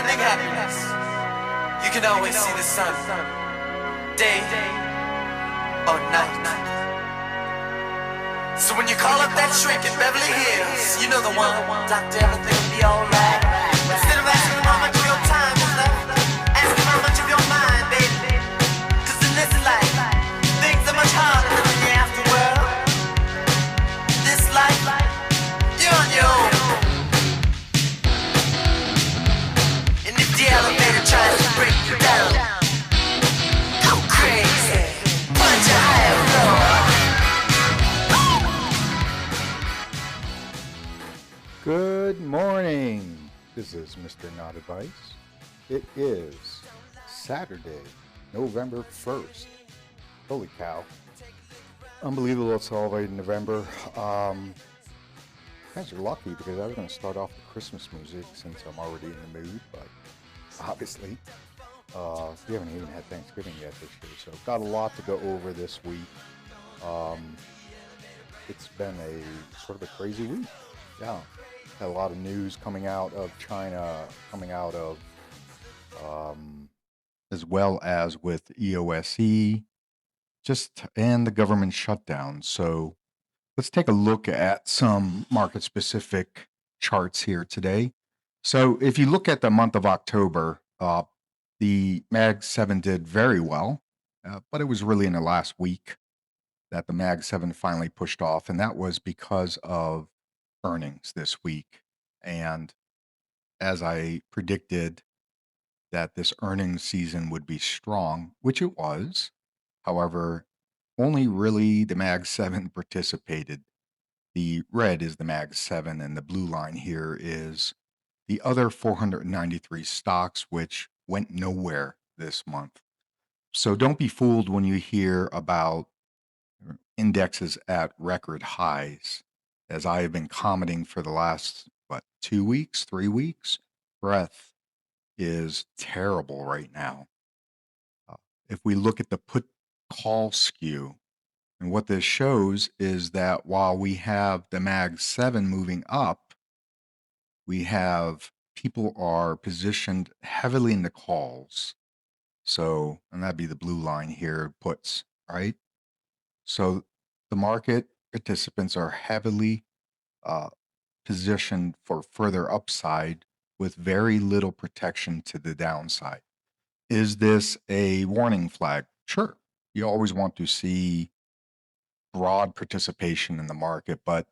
never-ending happiness. You can always see the sun, day or night. So when you call up that shrink in Beverly Hills, you know the one, doctor, everything will be alright. Instead of asking how much of your time is left, ask him how much of your mind, baby. Cause in this life, things are much harder than in the afterworld. This life, you're on your own. And if the elevator tries to break you down, go crazy, punch a higher floor. Good morning. This is Mr. Not Advice. It is Saturday, November 1st. Holy cow. Unbelievable it's already November. You guys are lucky because I was going to start off with Christmas music since I'm already in the mood, but obviously we haven't even had Thanksgiving yet this year, so got a lot to go over this week. It's been a sort of a crazy week. Yeah. Had a lot of news coming out of China, coming out of, as well as with EOSE, and the government shutdown. So let's take a look at some market-specific charts here today. So if you look at the month of October, the Mag 7 did very well, but it was really in the last week that the Mag 7 finally pushed off, and that was because of earnings this week. And as I predicted that this earnings season would be strong, which it was, however, only really the Mag 7 participated. The red is the Mag 7, and the blue line here is the other 493 stocks, which went nowhere this month. So don't be fooled when you hear about indexes at record highs. As I have been commenting for the last, 2 weeks, 3 weeks, breadth is terrible right now. If we look at the put call skew, and what this shows is that while we have the Mag 7 moving up, we have people are positioned heavily in the calls. So, and that'd be the blue line here, puts, right? So the market participants are heavily positioned for further upside with very little protection to the downside. Is this a warning flag? Sure. You always want to see broad participation in the market, but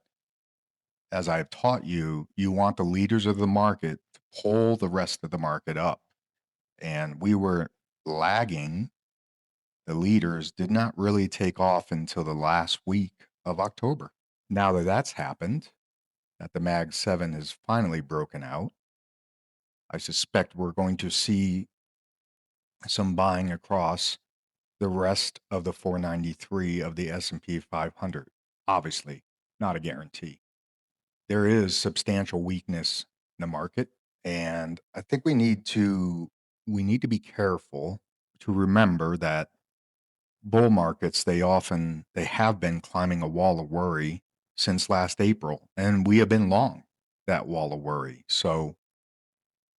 as I've taught you, you want the leaders of the market to pull the rest of the market up. And we were lagging. The leaders did not really take off until the last week of October. Now that that's happened, that the Mag 7 has finally broken out, I suspect we're going to see some buying across the rest of the 493 of the S&P 500. Obviously, not a guarantee. There is substantial weakness in the market, and I think we need to be careful to remember that bull markets, they have been climbing a wall of worry since last April, and we have been long that wall of worry. So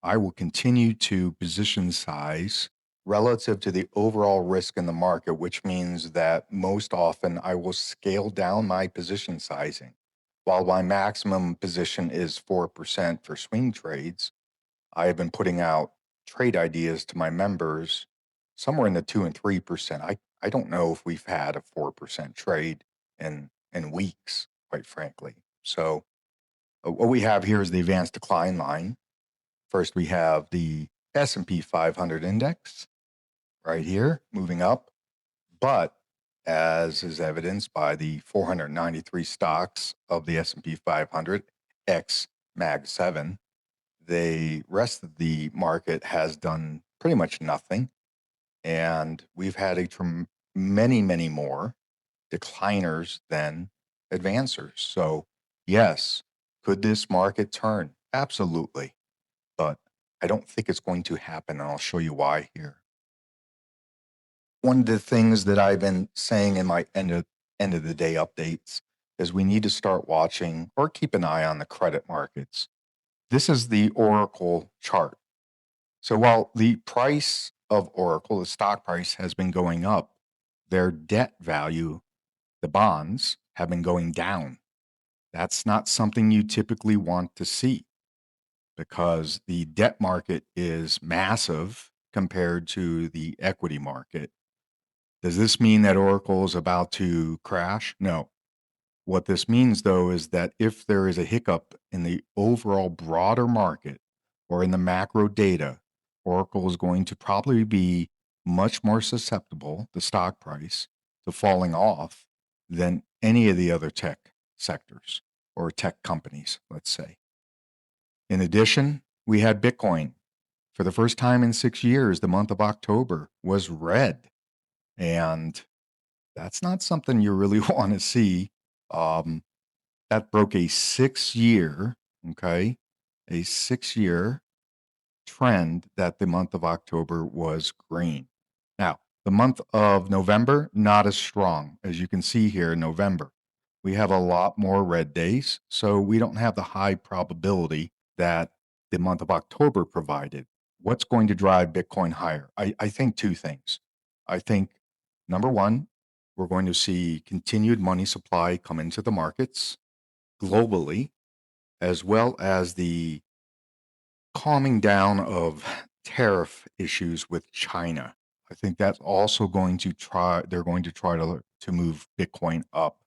I will continue to position size relative to the overall risk in the market, which means that most often I will scale down my position sizing. While my maximum position is 4% for swing trades, I have been putting out trade ideas to my members somewhere in the 2 and 3%. I don't know if we've had a 4% trade in weeks, quite frankly. So what we have here is the advanced decline line. First, we have the S&P 500 index right here, moving up. But as is evidenced by the 493 stocks of the S&P 500 X Mag 7, the rest of the market has done pretty much nothing. And we've had many, many more decliners than advancers. So yes, could this market turn? Absolutely. But I don't think it's going to happen, and I'll show you why here. One of the things that I've been saying in my end of the day updates is we need to start watching or keep an eye on the credit markets. This is the Oracle chart. So while the price of Oracle, the stock price, has been going up, their debt value, the bonds, have been going down. That's not something you typically want to see because the debt market is massive compared to the equity market. Does this mean that Oracle is about to crash? No. What this means, though, is that if there is a hiccup in the overall broader market or in the macro data, Oracle is going to probably be much more susceptible, the stock price, to falling off than any of the other tech sectors or tech companies, let's say. In addition, we had Bitcoin. For the first time in 6 years, the month of October was red. And that's not something you really want to see. Um, that broke a 6 year, okay, a 6 year trend that the month of October was green. Now, the month of November, not as strong. As you can see here in November, we have a lot more red days. So we don't have the high probability that the month of October provided. What's going to drive Bitcoin higher? I think two things. I think number one, we're going to see continued money supply come into the markets globally, as well as the calming down of tariff issues with China. I think that's also going to try, they're going to try to move Bitcoin up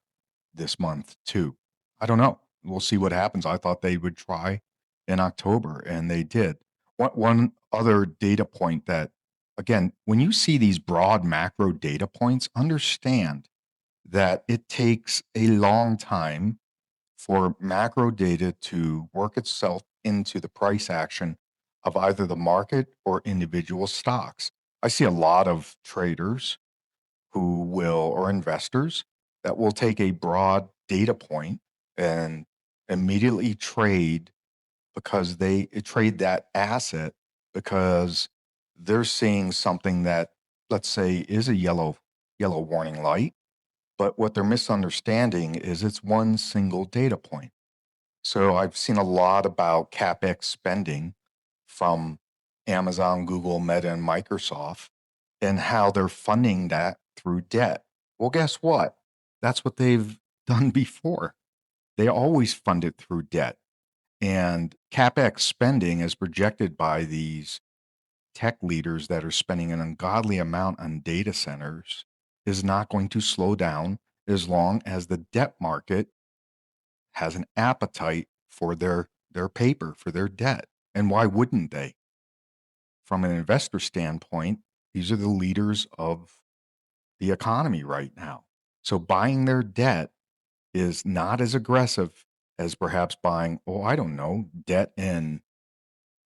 this month too. I don't know. We'll see what happens. I thought they would try in October and they did. One other data point that, again, when you see these broad macro data points, understand that it takes a long time for macro data to work itself into the price action of either the market or individual stocks. I see a lot of traders who will, or investors that will take a broad data point and immediately trade because they trade that asset because they're seeing something that, let's say, is a yellow warning light, but what they're misunderstanding is it's one single data point. So I've seen a lot about CapEx spending from Amazon, Google, Meta, and Microsoft and how they're funding that through debt. Well, guess what? That's what they've done before. They always fund it through debt. And CapEx spending, as projected by these tech leaders that are spending an ungodly amount on data centers, is not going to slow down as long as the debt market has an appetite for their paper, for their debt. And why wouldn't they? From an investor standpoint, these are the leaders of the economy right now. So buying their debt is not as aggressive as perhaps buying, oh, I don't know, debt in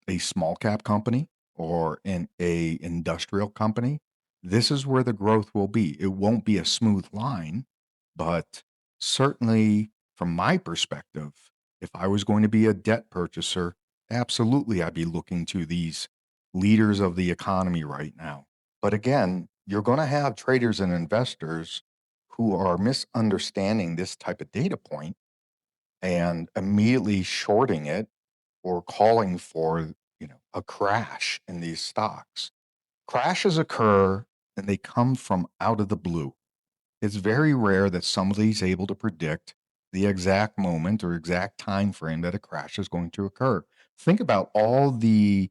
a small cap company or in a industrial company. This is where the growth will be. It won't be a smooth line, but certainly from my perspective, if I was going to be a debt purchaser, absolutely I'd be looking to these leaders of the economy right now. But again, you're going to have traders and investors who are misunderstanding this type of data point and immediately shorting it or calling for, a crash in these stocks. Crashes occur and they come from out of the blue. It's very rare that somebody's able to predict the exact moment or exact time frame that a crash is going to occur. Think about all the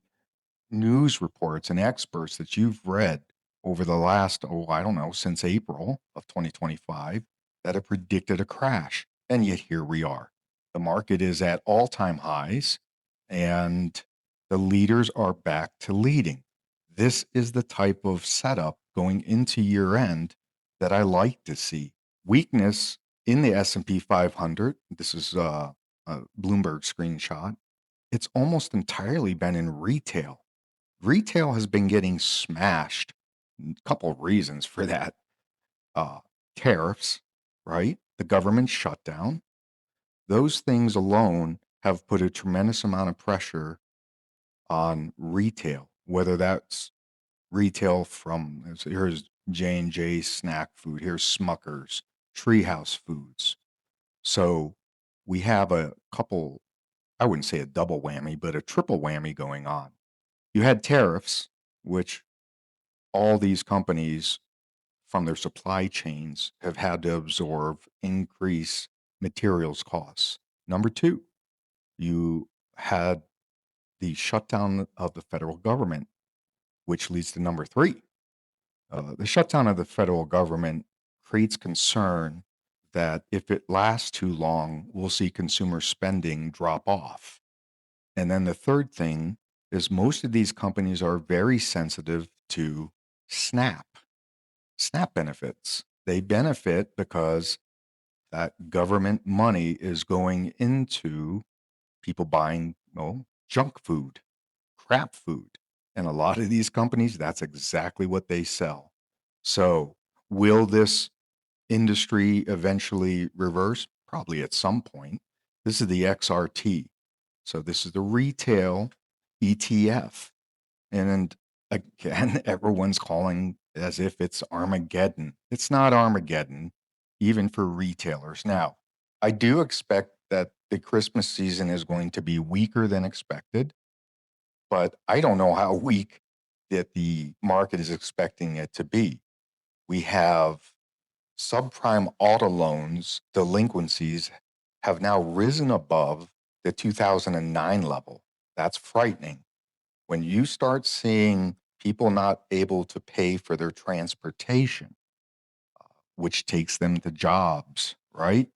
news reports and experts that you've read over the last, oh, I don't know, since April of 2025 that have predicted a crash. And yet here we are. The market is at all time highs and the leaders are back to leading. This is the type of setup going into year end that I like to see. Weakness in the S&P 500, this is a Bloomberg screenshot, it's almost entirely been in retail. Retail has been getting smashed. A couple of reasons for that. Uh, Tariffs, right? The government shutdown. Those things alone have put a tremendous amount of pressure on retail, whether that's retail from, so here's J&J snack food, here's Smucker's, Treehouse Foods. So we have a couple, I wouldn't say a double whammy, but a triple whammy going on. You had tariffs, which all these companies from their supply chains have had to absorb increase materials costs. Number two, you had the shutdown of the federal government, which leads to number three. The shutdown of the federal government creates concern that if it lasts too long, we'll see consumer spending drop off. And then the third thing is most of these companies are very sensitive to SNAP, SNAP benefits. They benefit because that government money is going into people buying, well, junk food, crap food. And a lot of these companies, that's exactly what they sell. So, will this industry eventually reverse? Probably at some point. This is the XRT. So, this is the retail ETF. And again, everyone's calling as if it's Armageddon. It's not Armageddon, even for retailers. Now, I do expect that the Christmas season is going to be weaker than expected, but I don't know how weak that the market is expecting it to be. We have subprime auto loans delinquencies have now risen above the 2009 level. That's frightening. When you start seeing people not able to pay for their transportation, which takes them to jobs, right?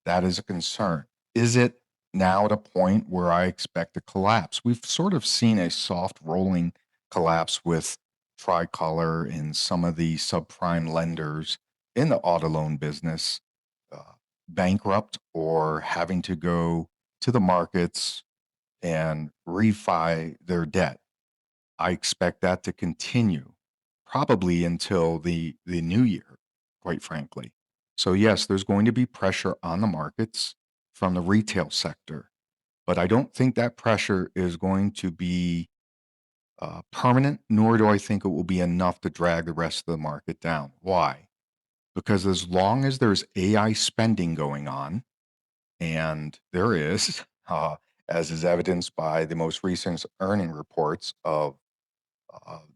That is a concern. Is it now at a point where I expect a collapse? We've sort of seen a soft rolling collapse with Tricolor and some of the subprime lenders in the auto loan business bankrupt or having to go to the markets and refi their debt. I expect that to continue probably until the new year, quite frankly. So yes, there's going to be pressure on the markets from the retail sector, but I don't think that pressure is going to be permanent, nor do I think it will be enough to drag the rest of the market down. Why? Because as long as there's AI spending going on, and there is, as is evidenced by the most recent earning reports of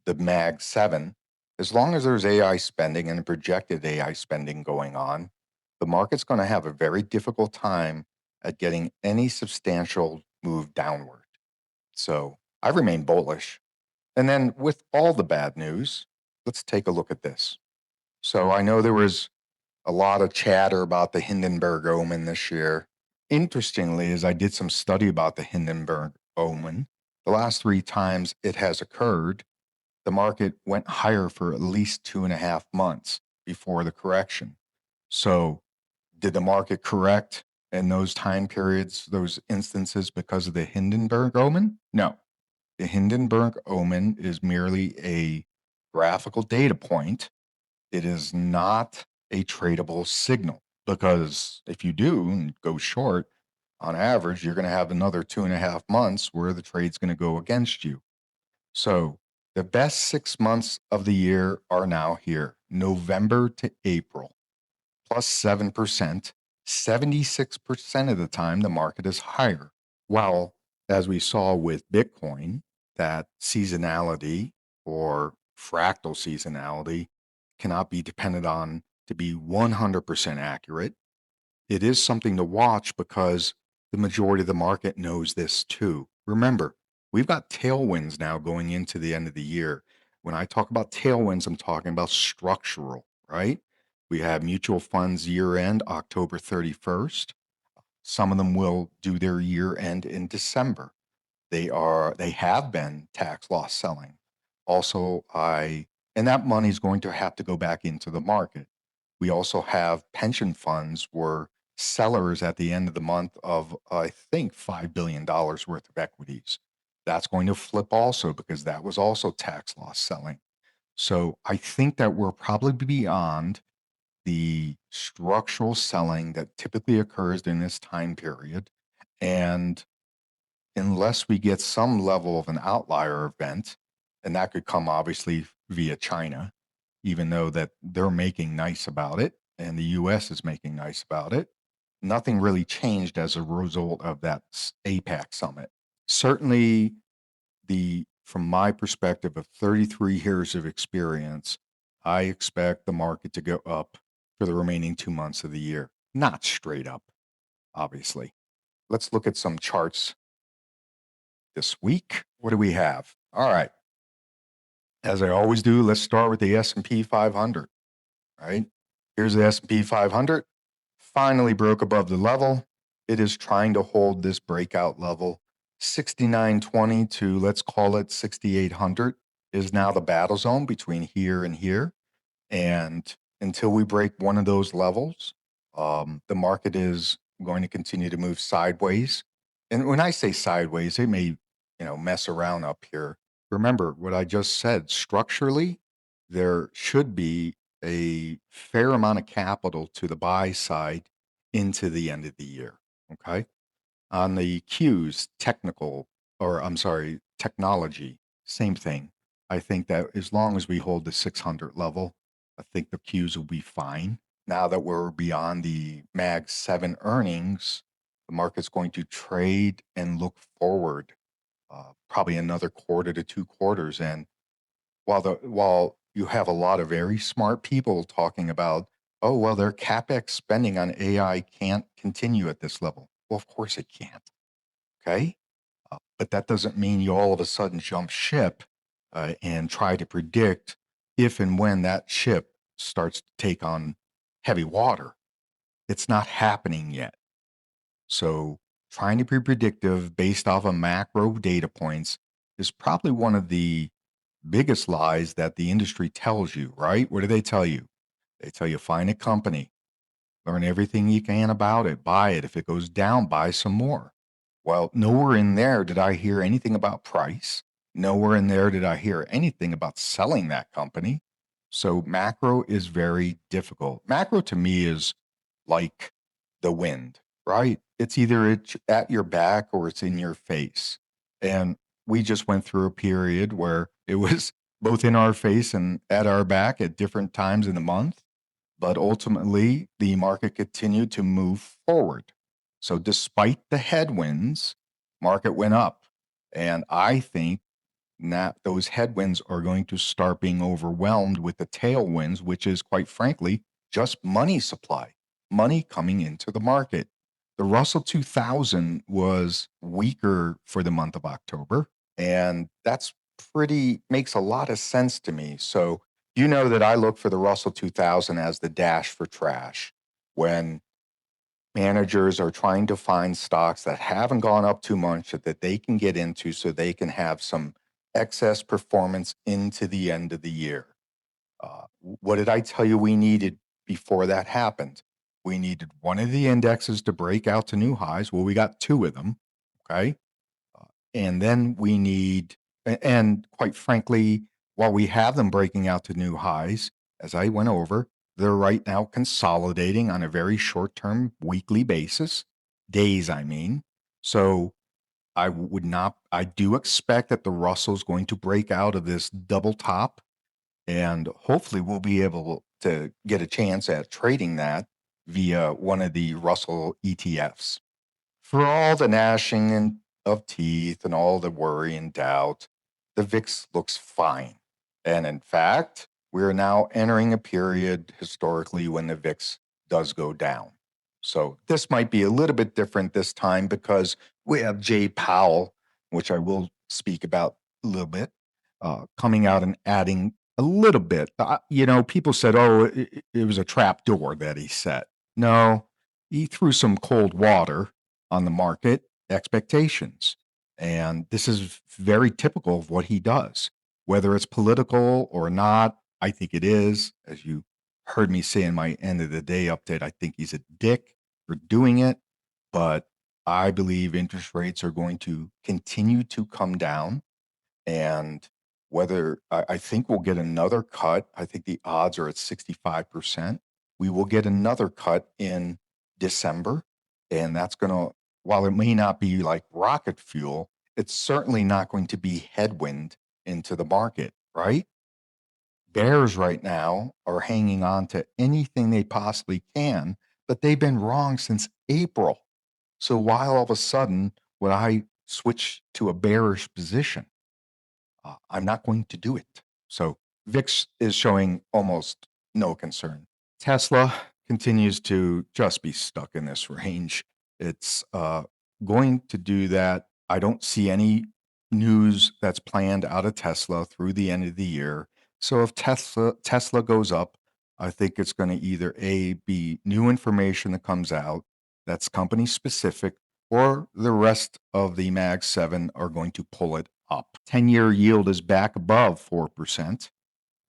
the Mag 7, as long as there's AI spending and projected AI spending going on, the market's going to have a very difficult time at getting any substantial move downward. So I remain bullish. And then with all the bad news, let's take a look at this. So I know there was a lot of chatter about the Hindenburg omen this year. Interestingly, as I did some study about the Hindenburg omen, the last three times it has occurred, the market went higher for at least 2.5 months before the correction. So, did the market correct in those time periods, those instances, because of the Hindenburg omen? No. The Hindenburg omen is merely a graphical data point. It is not a tradable signal because if you do and go short, on average, you're going to have another 2.5 months where the trade's going to go against you. So the best 6 months of the year are now here, November to April, plus 7%. 76% of the time, the market is higher. While, as we saw with Bitcoin, that seasonality or fractal seasonality cannot be depended on to be 100% accurate. It is something to watch because the majority of the market knows this too. Remember, we've got tailwinds now going into the end of the year. When I talk about tailwinds, I'm talking about structural, right? We have mutual funds year end October 31st. Some of them will do their year end in December. They have been tax loss selling. Also, and that money is going to have to go back into the market. We also have pension funds were sellers at the end of the month of I think $5 billion worth of equities. That's going to flip also because that was also tax loss selling. So I think that we're probably beyond the structural selling that typically occurs during this time period. And unless we get some level of an outlier event, and that could come obviously via China, even though that they're making nice about it and the US is making nice about it, nothing really changed as a result of that APAC summit. Certainly, the from my perspective of 33 years of experience, I expect the market to go up for the remaining 2 months of the year. Not straight up, obviously. Let's look at some charts this week. What do we have? All right. As I always do, let's start with the S&P 500, right? Here's the S&P 500. Finally broke above the level. It is trying to hold this breakout level. 6920 to, let's call it 6800, is now the battle zone between here and here. And until we break one of those levels, the market is going to continue to move sideways. And when I say sideways, it may, mess around up here. Remember what I just said. Structurally, there should be a fair amount of capital to the buy side into the end of the year. Okay. On the Qs, technology, same thing. I think that as long as we hold the 600 level, I think the Qs will be fine. Now that we're beyond the Mag 7 earnings, the market's going to trade and look forward probably another quarter to 2 quarters. And while you have a lot of very smart people talking about, oh, well, their CapEx spending on AI can't continue at this level. Well, of course it can't. Okay. But that doesn't mean you all of a sudden jump ship and try to predict if and when that ship starts to take on heavy water. It's not happening yet. So trying to be predictive based off of macro data points is probably one of the biggest lies that the industry tells you, right? What do they tell you? They tell you find a company, learn everything you can about it, buy it. If it goes down, buy some more. Well, nowhere in there did I hear anything about price. Nowhere in there did I hear anything about selling that company. So macro is very difficult. Macro to me is like the wind, right? It's either it's at your back or it's in your face. And we just went through a period where it was both in our face and at our back at different times in the month. But ultimately, the market continued to move forward. So despite the headwinds, market went up. And I think that those headwinds are going to start being overwhelmed with the tailwinds, which is quite frankly just money supply, money coming into the market. The Russell 2000 was weaker for the month of October, and that's pretty makes a lot of sense to me. So you know that I look for the Russell 2000 as the dash for trash when managers are trying to find stocks that haven't gone up too much that they can get into so they can have some excess performance into the end of the year. What did I tell you we needed before that happened? We needed one of the indexes to break out to new highs. Well, we got two of them. Okay. And then we need, and quite frankly, while we have them breaking out to new highs, as I went over, they're right now consolidating on a very short term weekly basis, days, I mean. So I do expect that the Russell's going to break out of this double top, and hopefully we'll be able to get a chance at trading that via one of the Russell ETFs. For all the gnashing of teeth and all the worry and doubt, the VIX looks fine. And in fact, we're now entering a period historically when the VIX does go down. So this might be a little bit different this time because we have Jay Powell, which I will speak about a little bit, coming out and adding a little bit. People said, oh, it was a trap door that he set. No, he threw some cold water on the market expectations. And this is very typical of what he does, whether it's political or not. I think it is. As you heard me say in my end of the day update, I think he's a dick for doing it. But I believe interest rates are going to continue to come down. And whether I think we'll get another cut, I think the odds are at 65%. We will get another cut in December. And that's going to, while it may not be like rocket fuel, it's certainly not going to be headwind into the market, right? Bears right now are hanging on to anything they possibly can, but they've been wrong since April. So why all of a sudden would I switch to a bearish position? I'm not going to do it. So VIX is showing almost no concern. Tesla continues to just be stuck in this range. It's going to do that. I don't see any news that's planned out of Tesla through the end of the year. So if Tesla goes up, I think it's going to either A, be new information that comes out that's company specific, or the rest of the Mag 7 are going to pull it up. 10-year yield is back above 4%,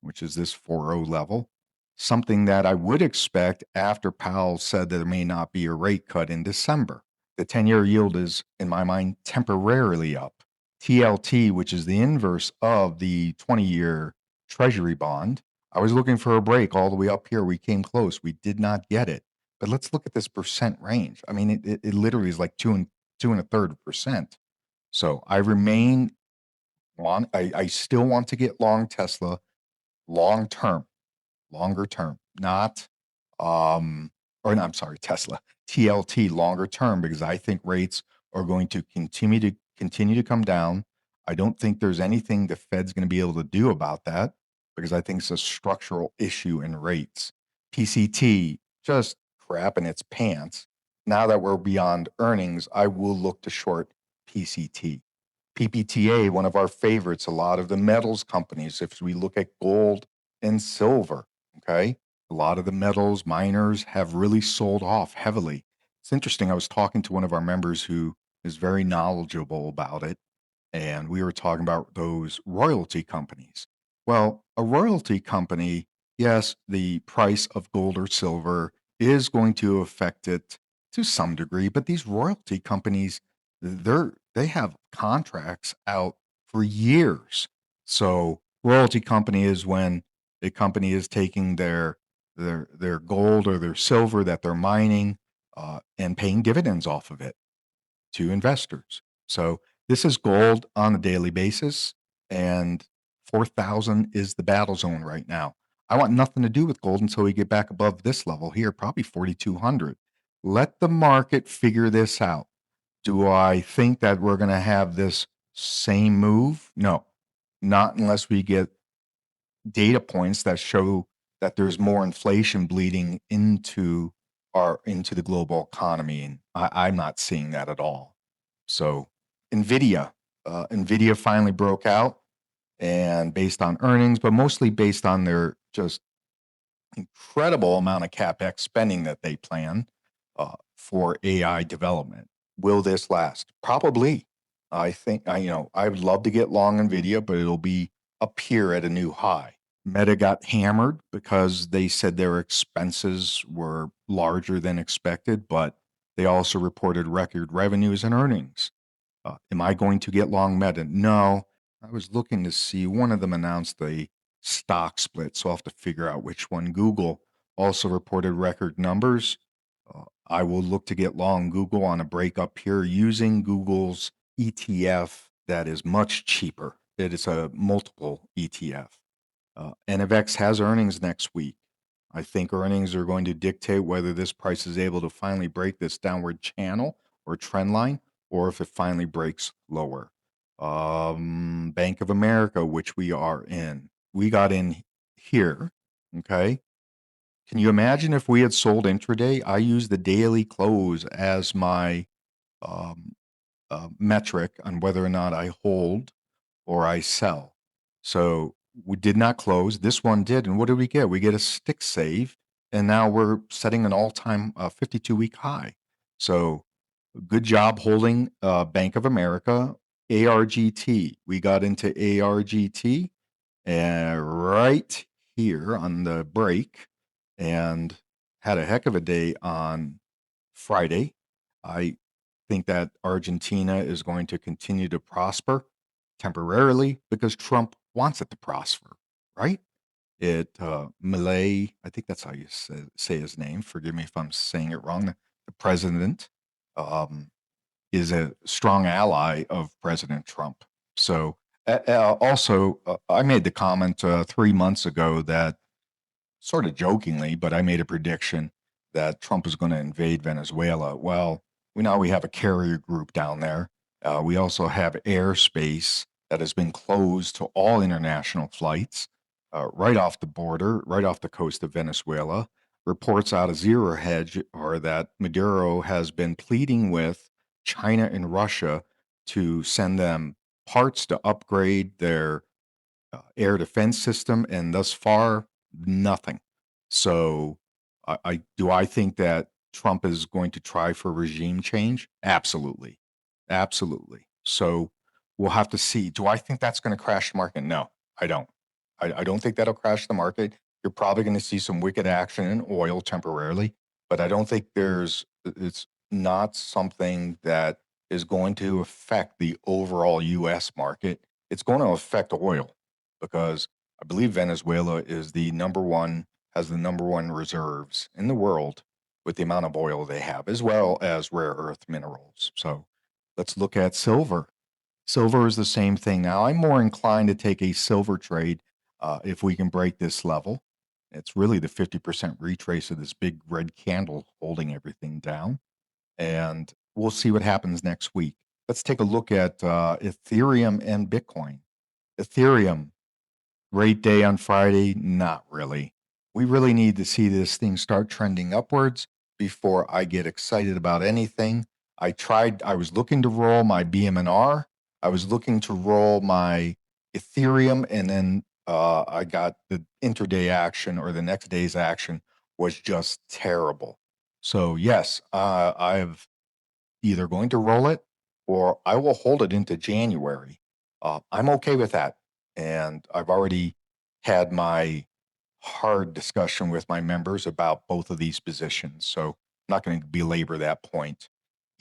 which is this 4.0 level, something that I would expect after Powell said that there may not be a rate cut in December. The 10-year yield is, in my mind, temporarily up. TLT, which is the inverse of the 20-year Treasury bond, I was looking for a break all the way up here. We came close. We did not get it. But let's look at this percent range. I mean, it literally is like 2.33%. So I remain on. I still want to get long Tesla, long term, longer term, not or no, I'm sorry, Tesla, TLT, longer term, because I think rates are going to continue to come down. I don't think there's anything the Fed's going to be able to do about that, because I think it's a structural issue in rates. PCT just crap in its pants. Now that we're beyond earnings, I will look to short PCT. PPTA, one of our favorites, a lot of the metals companies, if we look at gold and silver, okay, a lot of the metals miners have really sold off heavily. It's interesting. I was talking to one of our members who is very knowledgeable about it, and we were talking about those royalty companies. Well, a royalty company, yes, the price of gold or silver is going to affect it to some degree, but these royalty companies, they have contracts out for years. So royalty company is when a company is taking their gold or their silver that they're mining and paying dividends off of it to investors. So this is gold on a daily basis, and 4,000 is the battle zone right now. I want nothing to do with gold until we get back above this level here, probably 4,200. Let the market figure this out. Do I think that we're going to have this same move? No, not unless we get data points that show that there's more inflation bleeding into the global economy, and I'm not seeing that at all. So, Nvidia finally broke out, and based on earnings, but mostly based on their just incredible amount of capex spending that they plan for AI development. Will this last? Probably. I think I would love to get long Nvidia, but it'll be up here at a new high. Meta got hammered because they said their expenses were larger than expected, but they also reported record revenues and earnings. Am I going to get long Meta? No. I was looking to see one of them announced a stock split, so I'll have to figure out which one. Google also reported record numbers. I will look to get long Google on a break up here using Google's ETF that is much cheaper. It is a multiple ETF. NFX has earnings next week. I think earnings are going to dictate whether this price is able to finally break this downward channel or trend line, or if it finally breaks lower. Bank of America, which we are in, we got in here. Okay. Can you imagine if we had sold intraday? I use the daily close as my um, metric on whether or not I hold or I sell. So we did not close. This one did. And what did we get? We get a stick save. And now we're setting an all time 52-week high. So good job holding Bank of America, ARGT. We got into ARGT right here on the break and had a heck of a day on Friday. I think that Argentina is going to continue to prosper temporarily because Trump wants it to prosper, right? Malay, I think that's how you say his name. Forgive me if I'm saying it wrong. The president um, is a strong ally of President Trump. So, also, I made the comment 3 months ago that, sort of jokingly, but I made a prediction that Trump is going to invade Venezuela. Well, we have a carrier group down there. We also have airspace that has been closed to all international flights right off the border, right off the coast of Venezuela. Reports out of Zero Hedge are that Maduro has been pleading with China and Russia to send them parts to upgrade their air defense system, and thus far, nothing. So, I think that Trump is going to try for regime change? Absolutely, absolutely. So, we'll have to see. Do I think that's going to crash the market? No, I don't. I don't think that'll crash the market. You're probably going to see some wicked action in oil temporarily, but I don't think it's not something that is going to affect the overall U.S. market. It's going to affect oil because I believe Venezuela is the number one, has the number one reserves in the world with the amount of oil they have, as well as rare earth minerals. So let's look at silver. Silver is the same thing. Now, I'm more inclined to take a silver trade if we can break this level. It's really the 50% retrace of this big red candle holding everything down. And we'll see what happens next week. Let's take a look at Ethereum and Bitcoin. Ethereum, great day on Friday? Not really. We really need to see this thing start trending upwards before I get excited about anything. I was looking to roll my BMNR. I was looking to roll my Ethereum, and then I got the intraday action or the next day's action was just terrible. So, yes, I've either going to roll it or I will hold it into January. I'm okay with that. And I've already had my hard discussion with my members about both of these positions. So I'm not going to belabor that point.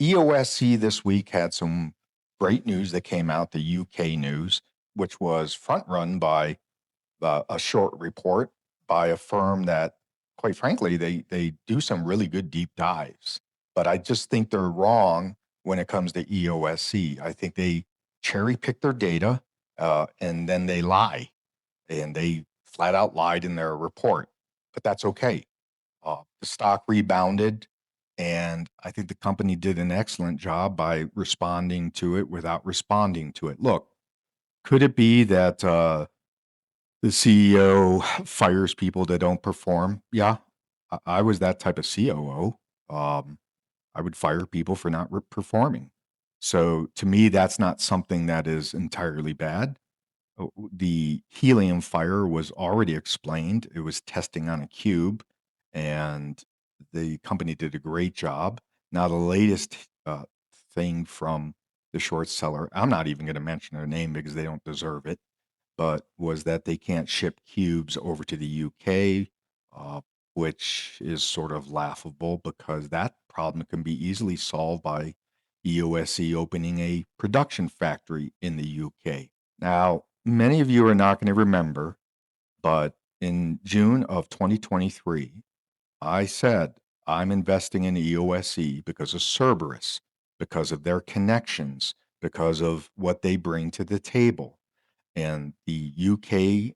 EOSE this week had some great news that came out, the UK news, which was front run by a short report by a firm that, quite frankly, they do some really good deep dives. But I just think they're wrong when it comes to EOSC. I think they cherry pick their data and then they lie, and they flat out lied in their report. But that's okay. The stock rebounded, and I think the company did an excellent job by responding to it without responding to it. Look, could it be that the CEO fires people that don't perform? Yeah, I was that type of COO. I would fire people for not performing. So to me, that's not something that is entirely bad. The helium fire was already explained. It was testing on a cube, and the company did a great job. Now, the latest thing from the short seller, I'm not even going to mention their name because they don't deserve it, but was that they can't ship cubes over to the UK, uh, which is sort of laughable because that problem can be easily solved by EOSE opening a production factory in the UK. Now, many of you are not going to remember, but in June of 2023, I said I'm investing in EOSE because of Cerberus, because of their connections, because of what they bring to the table. And the UK,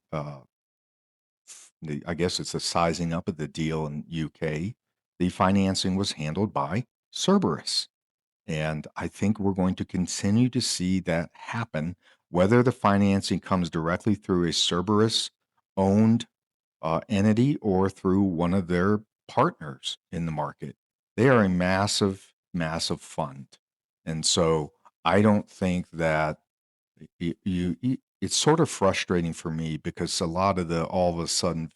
I guess it's a sizing up of the deal in UK. The financing was handled by Cerberus. And I think we're going to continue to see that happen, whether the financing comes directly through a Cerberus owned entity or through one of their partners in the market. They are a massive, massive fund. And so I don't think that it's sort of frustrating for me because a lot of the all of a sudden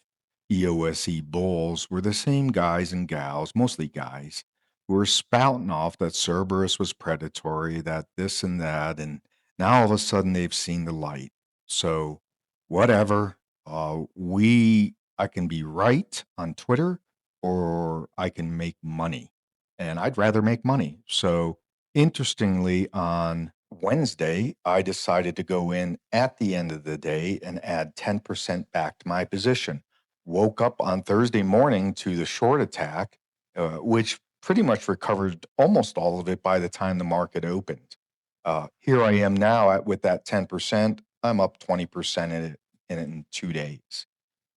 EOSE bulls were the same guys and gals, mostly guys, who were spouting off that Cerberus was predatory, that this and that, and now all of a sudden they've seen the light. So whatever, I can be right on Twitter or I can make money, and I'd rather make money. So interestingly, on Wednesday, I decided to go in at the end of the day and add 10% back to my position. Woke up on Thursday morning to the short attack, which pretty much recovered almost all of it by the time the market opened. Here I am now with that 10%. I'm up 20% in 2 days.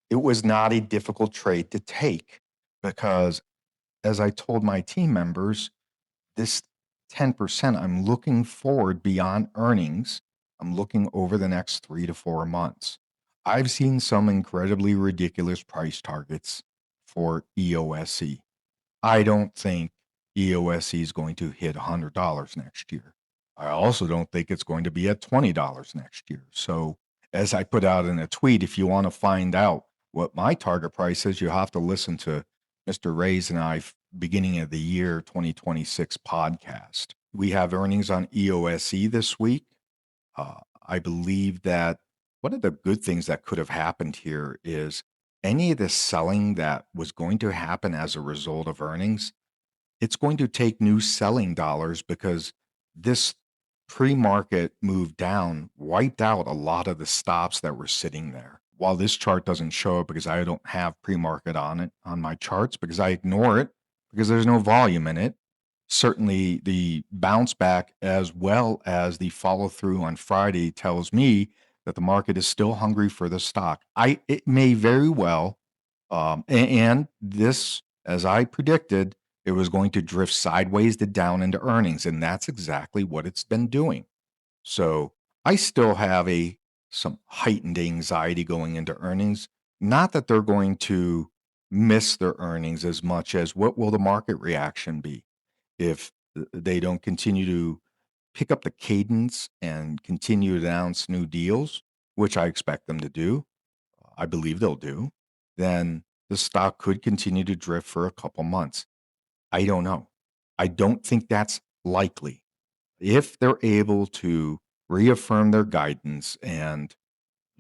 It was not a difficult trade to take because, as I told my team members, this 10%, I'm looking forward beyond earnings I'm looking over the next 3 to 4 months. I've seen some incredibly ridiculous price targets for EOSE. I don't think EOSE is going to hit $100 next year. I also don't think it's going to be at $20 next year. So, as I put out in a tweet, if you want to find out what my target price is, you have to listen to Mr. Ray's and I beginning of the year 2026 podcast. We have earnings on EOSE this week. I believe that one of the good things that could have happened here is any of the selling that was going to happen as a result of earnings, it's going to take new selling dollars because this pre-market move down wiped out a lot of the stops that were sitting there. While this chart doesn't show it because I don't have pre-market on it on my charts because I ignore it because there's no volume in it. Certainly the bounce back as well as the follow through on Friday tells me that the market is still hungry for the stock. It may very well and this, as I predicted, it was going to drift sideways to down into earnings, and that's exactly what it's been doing. So I still have some heightened anxiety going into earnings. Not that they're going to miss their earnings as much as what will the market reaction be if they don't continue to pick up the cadence and continue to announce new deals, which I expect them to do. I believe they'll do, then the stock could continue to drift for a couple months. I don't know. I don't think that's likely. If they're able to reaffirm their guidance and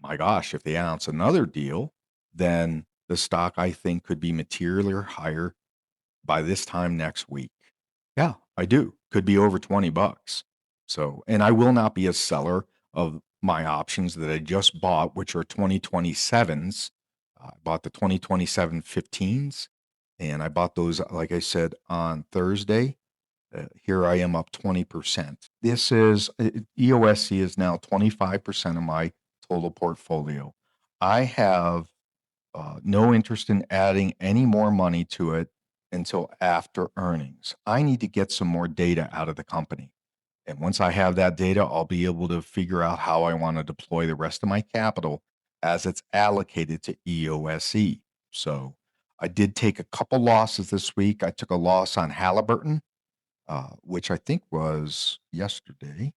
my gosh, if they announce another deal, then the stock I think could be materially higher by this time next week. Yeah, I do. Could be over 20 bucks. So, and I will not be a seller of my options that I just bought, which are 2027s. I bought the 2027 15s and I bought those, like I said, on Thursday. Here I am up 20%. This is EOSC is now 25% of my total portfolio. I have no interest in adding any more money to it until after earnings. I need to get some more data out of the company. And once I have that data, I'll be able to figure out how I want to deploy the rest of my capital as it's allocated to EOSE. So I did take a couple losses this week. I took a loss on Halliburton, which I think was yesterday.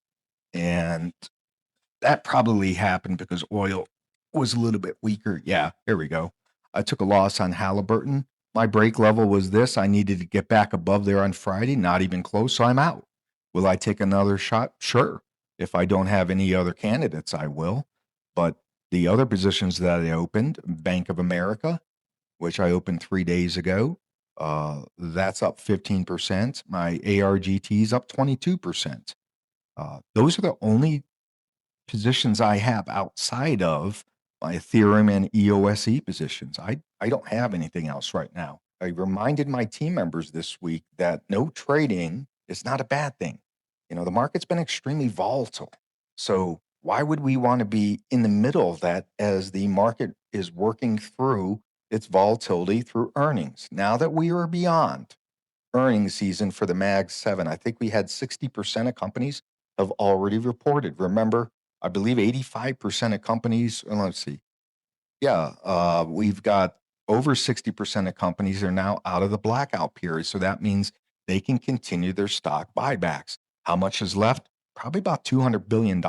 And that probably happened because oil was a little bit weaker. Yeah, here we go. I took a loss on Halliburton. My break level was this. I needed to get back above there on Friday, not even close, so I'm out. Will I take another shot? Sure. If I don't have any other candidates, I will. But the other positions that I opened, Bank of America, which I opened 3 days ago, that's up 15%. My ARGT is up 22%. Those are the only positions I have outside of my Ethereum and EOSE positions. I don't have anything else right now. I reminded my team members this week that no trading is not a bad thing. You know, the market's been extremely volatile. So why would we want to be in the middle of that as the market is working through its volatility through earnings? Now that we are beyond earnings season for the Mag 7, I think we had 60% of companies have already reported. Remember, I believe 85% of companies, let's see. Yeah, we've got over 60% of companies are now out of the blackout period. So that means they can continue their stock buybacks. How much is left? Probably about $200 billion.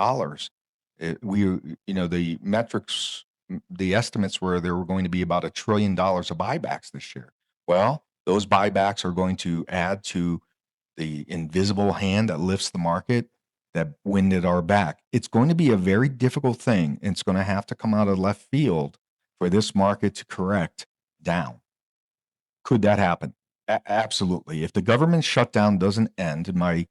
The metrics, the estimates were there were going to be about $1 trillion of buybacks this year. Well, those buybacks are going to add to the invisible hand that lifts the market, that wind at our back. It's going to be a very difficult thing. And it's going to have to come out of left field for this market to correct down. Could that happen? Absolutely. If the government shutdown doesn't end, my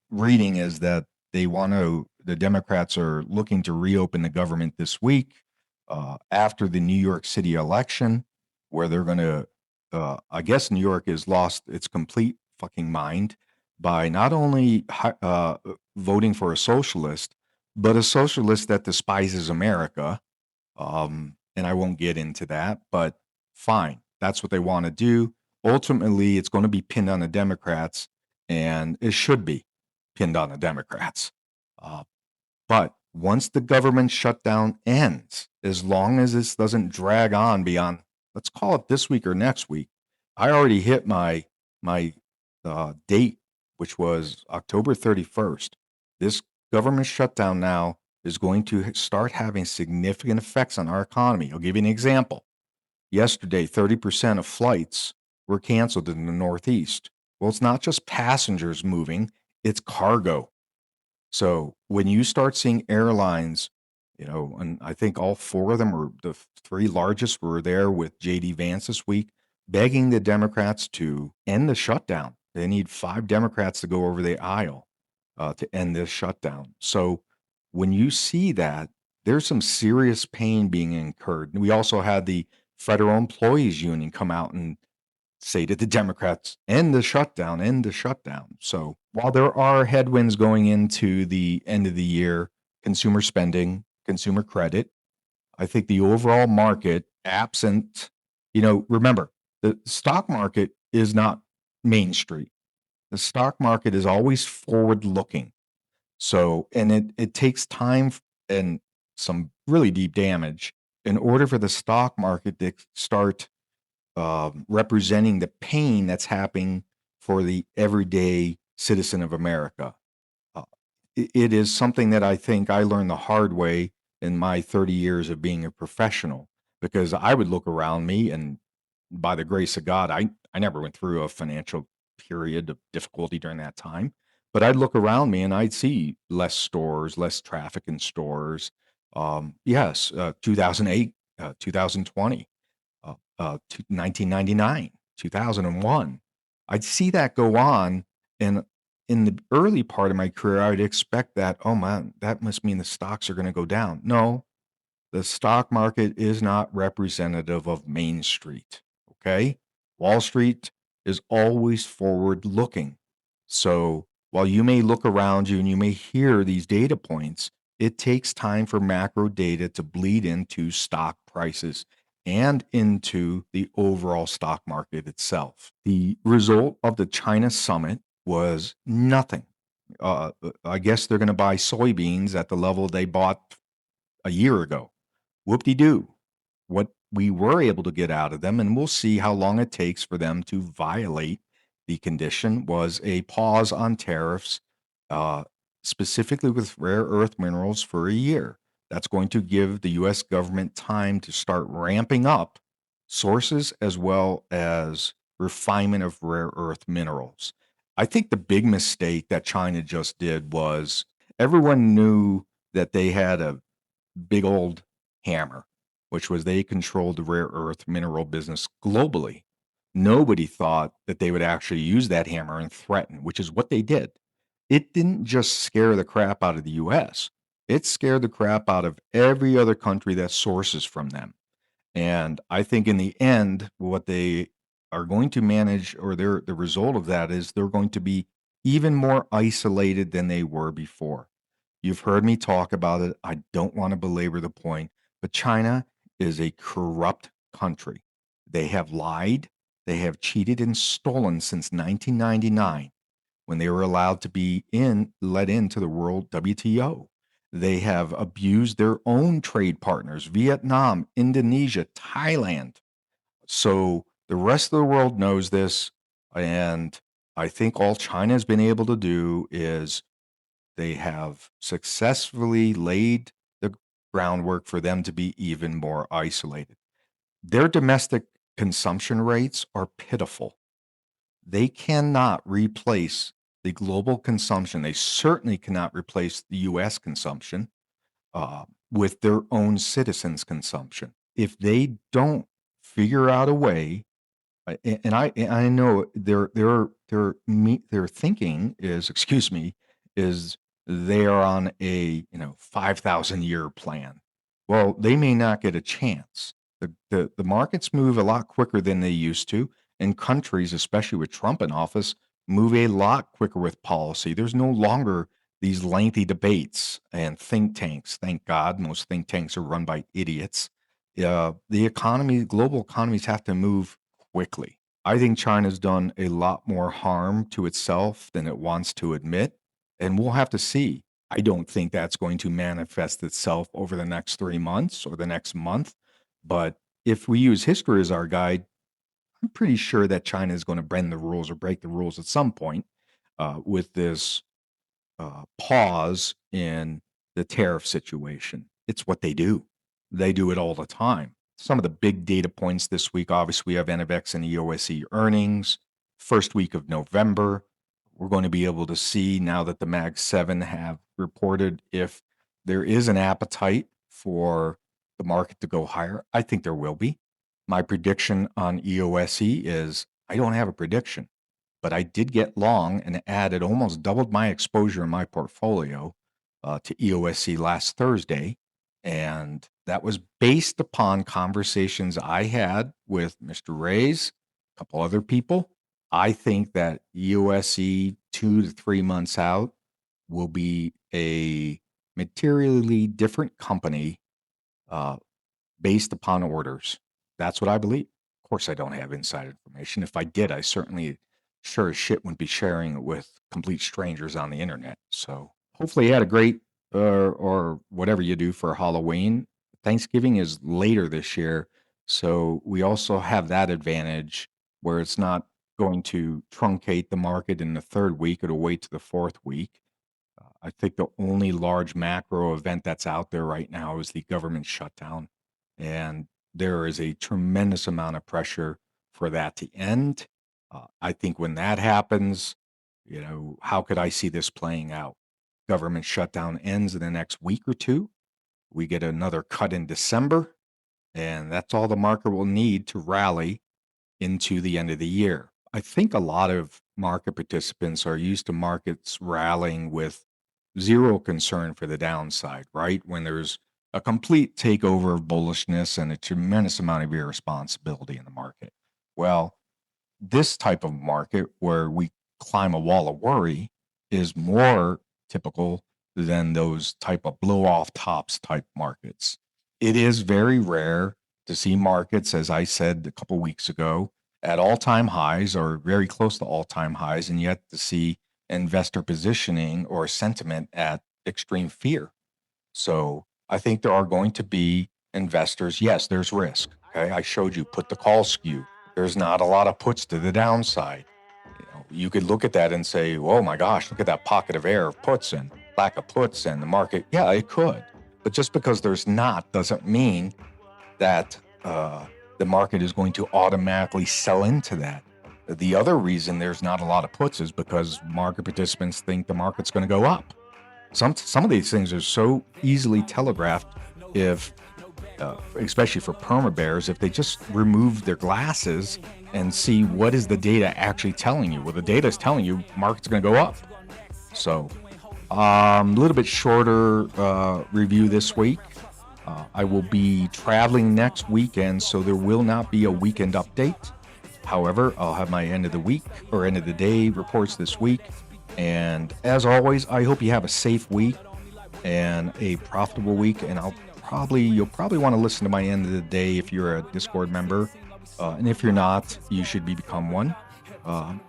reading is that the Democrats are looking to reopen the government this week after the New York City election, where they're going to, I guess New York has lost its complete fucking mind by not only voting for a socialist, but a socialist that despises America. And I won't get into that, but fine. That's what they want to do. Ultimately, it's going to be pinned on the Democrats, and it should be pinned on the Democrats. Uh, but once the government shutdown ends, as long as this doesn't drag on beyond, let's call it this week or next week, I already hit my date, which was October 31st. This government shutdown now is going to start having significant effects on our economy. I'll give you an example. Yesterday, 30% of flights were canceled in the Northeast. Well, it's not just passengers moving, it's cargo. So when you start seeing airlines, and I think all four of them, or the three largest, were there with JD Vance this week, begging the Democrats to end the shutdown. They need 5 Democrats to go over the aisle to end this shutdown. So when you see that, there's some serious pain being incurred. We also had the Federal Employees Union come out and say to the Democrats, end the shutdown, end the shutdown. So while there are headwinds going into the end of the year, consumer spending, consumer credit, I think the overall market, absent, remember, the stock market is not Main Street. The stock market is always forward looking. So, and it takes time and some really deep damage in order for the stock market to start representing the pain that's happening for the everyday citizen of America. Uh, it is something that I think I learned the hard way in my 30 years of being a professional, because I would look around me, and by the grace of God, I never went through a financial period of difficulty during that time. But I'd look around me and I'd see less stores, less traffic in stores. Yes, 2008, 2020, 1999, 2001. I'd see that go on. And in the early part of my career, I would expect that, oh man, that must mean the stocks are going to go down. No, the stock market is not representative of Main Street. Okay. Wall Street is always forward looking. So while you may look around you and you may hear these data points, it takes time for macro data to bleed into stock prices and into the overall stock market itself. The result of the China summit was nothing. I guess they're going to buy soybeans at the level they bought a year ago. Whoop-de-doo. What we were able to get out of them, and we'll see how long it takes for them to violate the condition, was a pause on tariffs, uh, specifically with rare earth minerals for a year. That's going to give the US government time to start ramping up sources as well as refinement of rare earth minerals. I think the big mistake that China just did was everyone knew that they had a big old hammer, which was they controlled the rare earth mineral business globally. Nobody thought that they would actually use that hammer and threaten, which is what they did. It didn't just scare the crap out of the US, it scared the crap out of every other country that sources from them. And I think in the end, what they are going to manage, or the result of that, is they're going to be even more isolated than they were before. You've heard me talk about it. I don't want to belabor the point, but China is a corrupt country. They have lied, they have cheated and stolen since 1999 when they were allowed to be let into the World WTO. They have abused their own trade partners, Vietnam, Indonesia, Thailand. So the rest of the world knows this. And I think all China has been able to do is they have successfully laid the groundwork for them to be even more isolated. Their domestic consumption rates are pitiful. They cannot replace the global consumption. They certainly cannot replace the US consumption with their own citizens' consumption. If they don't figure out a way, and I know their thinking is, excuse me, is they are on a 5,000-year plan. Well, they may not get a chance. The markets move a lot quicker than they used to, and countries, especially with Trump in office, move a lot quicker with policy. There's no longer these lengthy debates and think tanks. Thank God, most think tanks are run by idiots. The economy, global economies have to move quickly. I think China's done a lot more harm to itself than it wants to admit, and we'll have to see. I don't think that's going to manifest itself over the next 3 months or the next month. But if we use history as our guide, I'm pretty sure that China is going to bend the rules or break the rules at some point with this pause in the tariff situation. It's what they do. They do it all the time. Some of the big data points this week, obviously, we have NFX and EOSE earnings. First week of November, we're going to be able to see now that the Mag 7 have reported if there is an appetite for the market to go higher. I think there will be. My prediction on EOSE is I don't have a prediction, but I did get long and added almost doubled my exposure in my portfolio to EOSE last Thursday. And that was based upon conversations I had with Mr. Ray's, a couple other people. I think that EOSE 2 to 3 months out will be a materially different company based upon orders. That's what I believe. Of course, I don't have inside information. If I did, I certainly sure as shit wouldn't be sharing it with complete strangers on the internet. So hopefully you had a great or whatever you do for Halloween. Thanksgiving is later this year. So we also have that advantage where it's not going to truncate the market in the third week. It'll wait to the fourth week. I think the only large macro event that's out there right now is the government shutdown. And there is a tremendous amount of pressure for that to end. I think when that happens, how could I see this playing out? Government shutdown ends in the next week or two. We get another cut in December, and that's all the market will need to rally into the end of the year. I think a lot of market participants are used to markets rallying with zero concern for the downside, right? When there's a complete takeover of bullishness and a tremendous amount of irresponsibility in the market. Well, this type of market where we climb a wall of worry is more typical than those type of blow off tops type markets. It is very rare to see markets, as I said a couple weeks ago, at all-time highs or very close to all-time highs, and yet to see investor positioning or sentiment at extreme fear. So I think there are going to be investors. Yes, there's risk. Okay, I showed you put the call skew. There's not a lot of puts to the downside. You could look at that and say, "Oh my gosh, look at that pocket of air of puts and lack of puts and the market." Yeah, it could, but just because there's not doesn't mean that the market is going to automatically sell into that. The other reason there's not a lot of puts is because market participants think the market's going to go up. Some of these things are so easily telegraphed. If especially for perma bears, if they just remove their glasses and see what is the data actually telling you. Well, the data is telling you market's going to go up. So a little bit shorter review this week. I will be traveling next weekend, so there will not be a weekend update. However, I'll have my end of the week or end of the day reports this week. And as always, I hope you have a safe week and a profitable week. And you'll probably want to listen to my end of the day if you're a Discord member. And if you're not, you should become one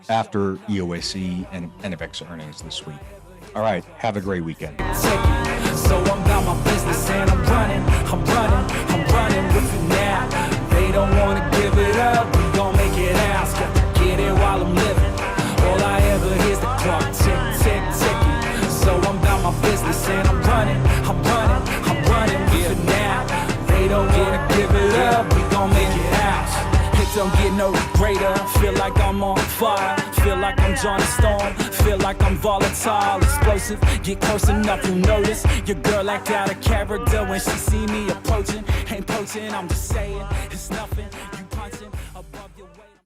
after EOSE and NFX earnings this week. All right, have a great weekend. So I'm about my business and I'm running with it now. They don't want to give it up, we gon' make it out. Got to get it while I'm living. All I ever hear is the clock tick, tick, ticking. So I'm about my business and I'm running with it now. They don't want to give it up, we gon' make it out. It don't get no greater. Feel like I'm on fire. Feel like I'm Johnny Storm. Feel like I'm volatile, explosive. Get close enough, you notice. Your girl act out of character when she see me approaching. Ain't poaching, I'm just saying. It's nothing.